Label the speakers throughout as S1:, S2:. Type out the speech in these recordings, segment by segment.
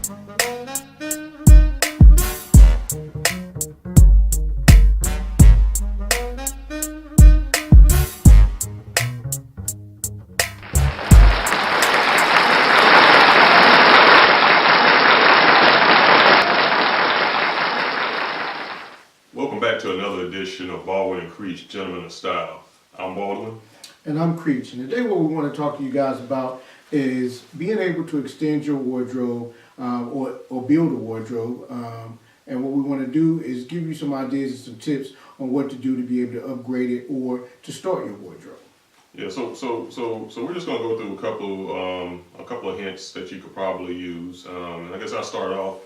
S1: Welcome back to another edition of Baldwin and Creech, Gentlemen of Style. I'm Baldwin.
S2: And I'm Creech. And today what we want to talk to you guys about is being able to extend your wardrobe or build a wardrobe. And what we want to do is give you some ideas and some tips on what to do to be able to upgrade it or to start your wardrobe.
S1: Yeah, so we're just gonna go through a couple of hints that you could probably use. And I guess I'll start off.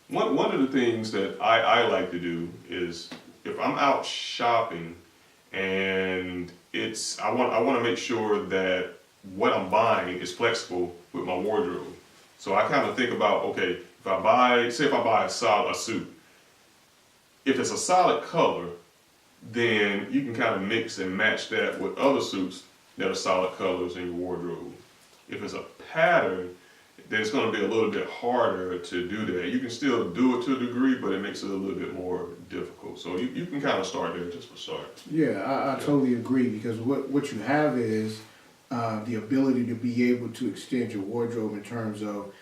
S1: One of the things that I like to do is if I'm out shopping and I want to make sure that what I'm buying is flexible with my wardrobe. So I kind of think about, okay, if I buy a suit, if it's a solid color, then you can kind of mix and match that with other suits that are solid colors in your wardrobe. If it's a pattern, then it's going to be a little bit harder to do that. You can still do it to a degree, but it makes it a little bit more difficult. So you can kind of start there just for start.
S2: Yeah, I totally agree, because what you have is the ability to be able to extend your wardrobe in terms of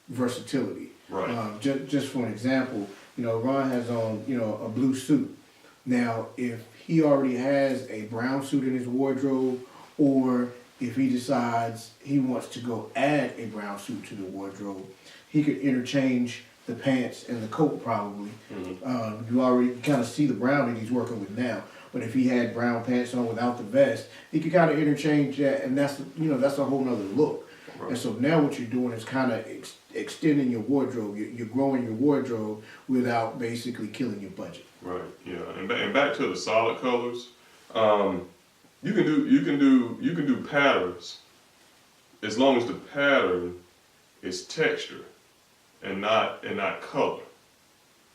S2: versatility.
S1: Right.
S2: Just for an example, Ron has on, a blue suit. Now, if he already has a brown suit in his wardrobe, or if he decides he wants to go add a brown suit to the wardrobe, he could interchange the pants and the coat probably. Mm-hmm. You already kind of see the brown that he's working with now. But if he had brown pants on without the vest, he could kind of interchange that, and that's a whole nother look. Right. And so now what you're doing is kind of extending your wardrobe. You're growing your wardrobe without basically killing your budget.
S1: Right. Yeah. And back to the solid colors. You can do patterns as long as the pattern is texture and not color,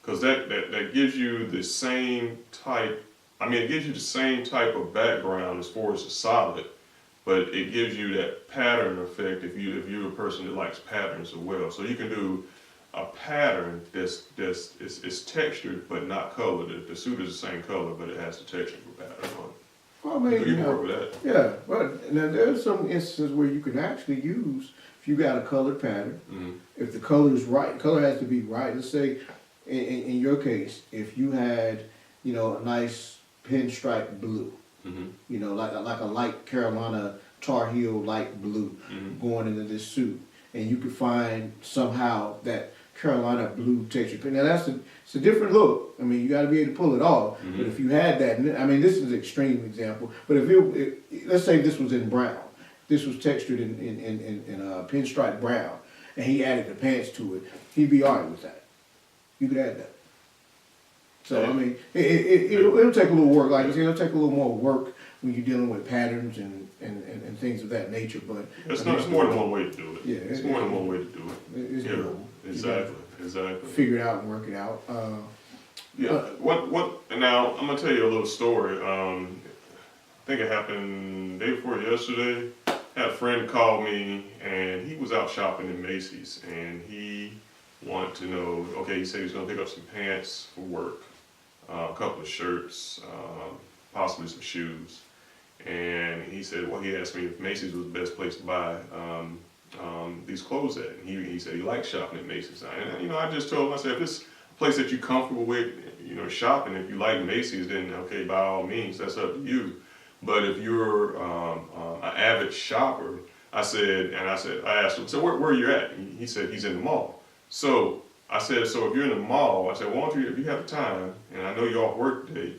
S1: because that gives you the same type. It gives you the same type of background as far as the solid, but it gives you that pattern effect if you're a person that likes patterns as well. So you can do a pattern that's textured but not colored. The suit is the same color, but it has the texture of a pattern on it.
S2: Well,
S1: you can work with that.
S2: Yeah, but now there's some instances where you can actually use, if you got a colored pattern, mm-hmm. if the color is right, color has to be right. Let's say, in your case, if you had, a nice pinstripe blue, mm-hmm. Like a light Carolina Tar Heel light blue, mm-hmm. going into this suit, and you could find somehow that Carolina blue texture. Now it's a different look. You got to be able to pull it off. Mm-hmm. But if you had that, this is an extreme example. But if let's say this was in brown, this was textured in pinstripe brown, and he added the pants to it, he'd be alright with that. You could add that. So it'll take a little work. Like I said, it'll take a little more work when you're dealing with patterns and things of that nature. But
S1: it's more than one way to do it.
S2: Yeah,
S1: it's more than one way to do it.
S2: It's doable.
S1: Exactly.
S2: Figure it out and work it out.
S1: What? Now I'm gonna tell you a little story. I think it happened day before yesterday. I had a friend call me, and he was out shopping in Macy's, and he wanted to know. Okay, he said he was gonna pick up some pants for work, a couple of shirts, possibly some shoes, and he said, he asked me if Macy's was the best place to buy these clothes at. And he said he likes shopping at Macy's. And I just told him, I said, if it's a place that you're comfortable with, shopping, if you like Macy's, then okay, by all means, that's up to you. But if you're an avid shopper, I asked him, so where you at? And he said he's in the mall. So I said, so if you're in the mall, I said, why don't you, if you have time, and I know you're off work today,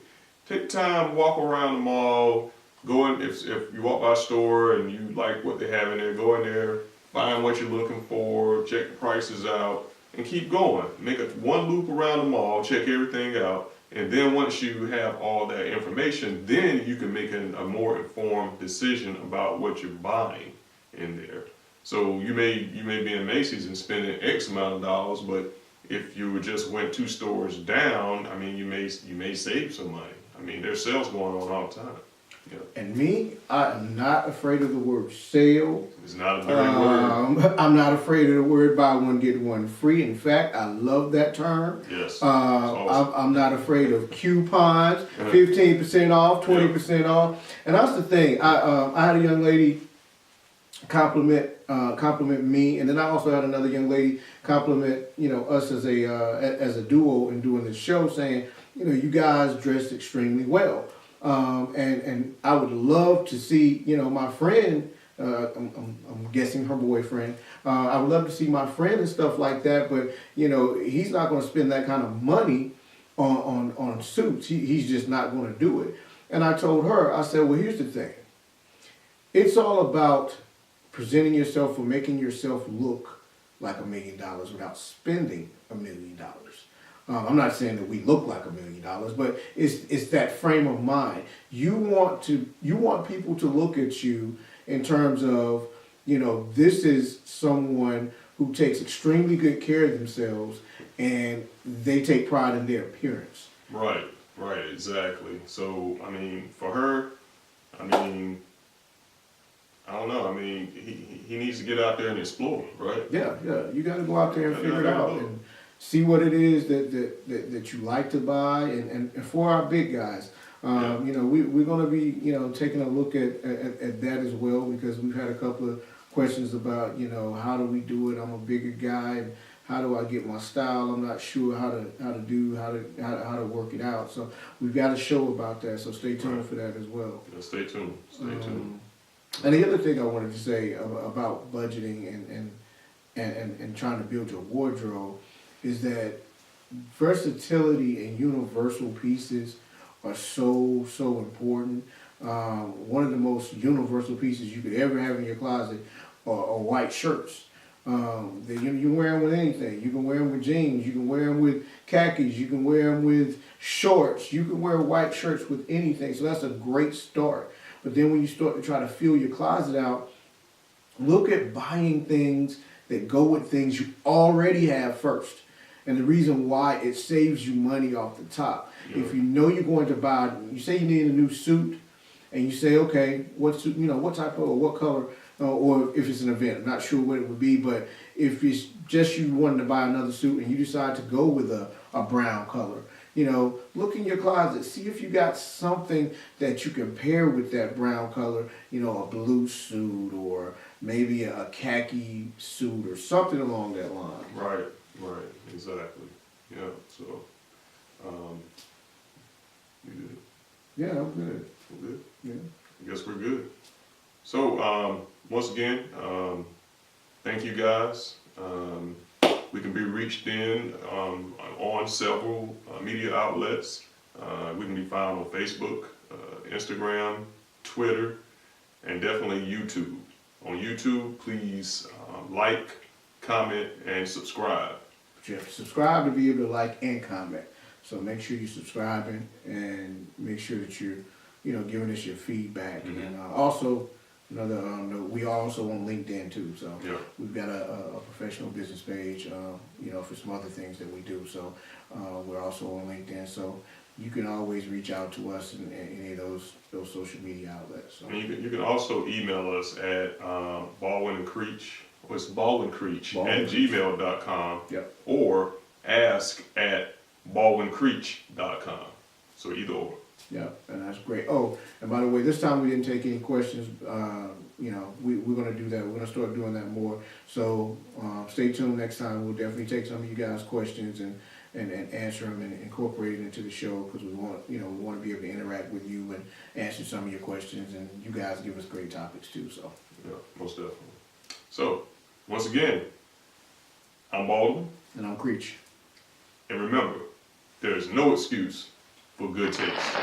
S1: take time, walk around the mall, go in, if you walk by a store and you like what they have in there, go in there, find what you're looking for, check the prices out, and keep going. Make one loop around the mall, check everything out, and then once you have all that information, then you can make a more informed decision about what you're buying in there. So you may be in Macy's and spending X amount of dollars, but if you just went 2 stores down, you may save some money. There's sales going on all the time. Yeah.
S2: And me, I am not afraid of the word sale.
S1: It's not a dirty word.
S2: I'm not afraid of the word buy one, get one free. In fact, I love that term.
S1: Yes.
S2: I'm, I'm not afraid of coupons, 15% off, 20% off. And that's the thing. I had a young lady compliment me, and then I also had another young lady compliment, you know, us as a duo in doing this show, saying, you know, you guys dressed extremely well. And I would love to see, you know, my friend, I'm guessing her boyfriend, I would love to see my friend and stuff like that, but, you know, he's not going to spend that kind of money on suits. He's just not going to do it. And I told her, I said, well, here's the thing. It's all about presenting yourself or making yourself look like $1 million without spending $1 million. I'm not saying that we look like $1 million, but it's that frame of mind. You want people to look at you in terms of, you know, this is someone who takes extremely good care of themselves and they take pride in their appearance.
S1: Right, exactly. So, I mean, for her, I mean, I don't know. I mean, he needs to get out there and explore, right?
S2: Yeah. You got to go out there and figure it out and see what it is that you like to buy. And for our big guys, you know, we're going to be, you know, taking a look at that as well, because we've had a couple of questions about, you know, how do we do it? I'm a bigger guy. And how do I get my style? I'm not sure how to work it out. So we've got a show about that. So stay tuned for that as well.
S1: Yeah, stay tuned.
S2: And the other thing I wanted to say about budgeting and trying to build your wardrobe is that versatility and universal pieces are so important. One of the most universal pieces you could ever have in your closet are white shirts. You can wear them with anything. You can wear them with jeans. You can wear them with khakis. You can wear them with shorts. You can wear white shirts with anything. So that's a great start. But then when you start to try to fill your closet out, look at buying things that go with things you already have first. And the reason why it saves you money off the top. Yeah. If you know you're going to buy, you say you need a new suit, and you say, okay, what suit, you know, what type of, or what color, or if it's an event, I'm not sure what it would be, but if it's just you wanting to buy another suit and you decide to go with a brown color, you know, look in your closet, see if you got something that you can pair with that brown color, you know, a blue suit or maybe a khaki suit or something along that line.
S1: Right, exactly. Yeah, so, you good?
S2: Yeah, I'm good.
S1: We're good?
S2: Yeah.
S1: I guess we're good. So, once again, thank you guys. We can be reached on several media outlets. We can be found on Facebook, Instagram, Twitter, and definitely YouTube. On YouTube, please like, comment, and subscribe.
S2: But you have to subscribe to be able to like and comment. So make sure you're subscribing and make sure that you're, you know, giving us your feedback. Mm-hmm. And also, another we are also on LinkedIn too. So yeah. We've got a professional business page, you know, for some other things that we do. So we're also on LinkedIn. So you can always reach out to us in any of those social media outlets. So.
S1: And you can also email us at baldwin&creech. It's baldwin&creech at gmail.com.
S2: Yep.
S1: Or ask@baldwin&creech.com. So either or.
S2: Yeah, and that's great. Oh, and by the way, this time we didn't take any questions. You know, we're going to do that. We're going to start doing that more. So stay tuned next time. We'll definitely take some of you guys' questions and answer them and incorporate it into the show, because we want to be able to interact with you and answer some of your questions, and you guys give us great topics too. So
S1: yeah, most definitely. So once again, I'm Baldwin.
S2: And I'm Creech.
S1: And remember, there is no excuse for good taste.